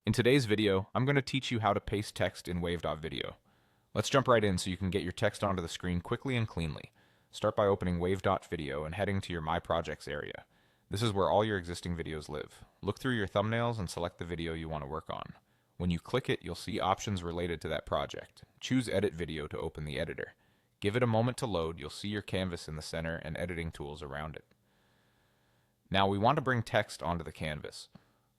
In today's video, I'm going to teach you how to paste text in Wave.video. Let's jump right in so you can get your text onto the screen quickly and cleanly. Start by opening Wave.video and heading to your My Projects area. This is where all your existing videos live. Look through your thumbnails and select the video you want to work on. When you click it, you'll see options related to that project. Choose Edit Video to open the editor. Give it a moment to load. You'll see your canvas in the center and editing tools around it. Now we want to bring text onto the canvas.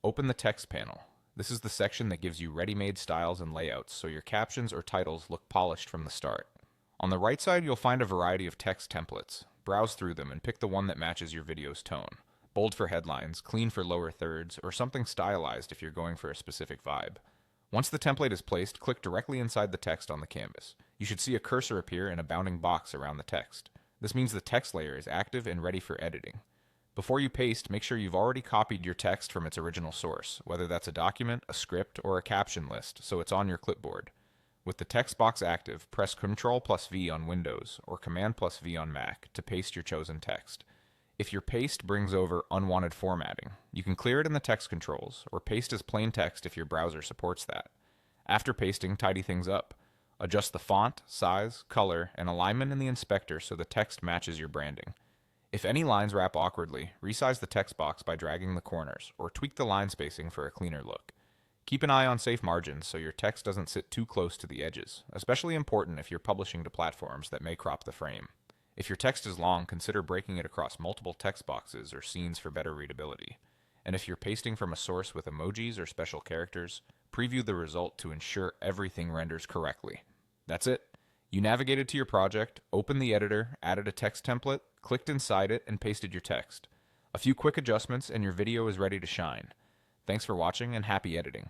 Open the text panel. This is the section that gives you ready-made styles and layouts so your captions or titles look polished from the start. On the right side, you'll find a variety of text templates. Browse through them and pick the one that matches your video's tone. Bold for headlines, clean for lower thirds, or something stylized if you're going for a specific vibe. Once the template is placed, click directly inside the text on the canvas. You should see a cursor appear in a bounding box around the text. This means the text layer is active and ready for editing. Before you paste, make sure you've already copied your text from its original source, whether that's a document, a script, or a caption list, so it's on your clipboard. With the text box active, press Ctrl+V on Windows or Command+V on Mac to paste your chosen text. If your paste brings over unwanted formatting, you can clear it in the text controls or paste as plain text if your browser supports that. After pasting, tidy things up. Adjust the font, size, color, and alignment in the inspector so the text matches your branding. If any lines wrap awkwardly, resize the text box by dragging the corners, or tweak the line spacing for a cleaner look. Keep an eye on safe margins so your text doesn't sit too close to the edges, especially important if you're publishing to platforms that may crop the frame. If your text is long, consider breaking it across multiple text boxes or scenes for better readability. And if you're pasting from a source with emojis or special characters, preview the result to ensure everything renders correctly. That's it. You navigated to your project, opened the editor, added a text template, clicked inside it, and pasted your text. A few quick adjustments and your video is ready to shine. Thanks for watching and happy editing.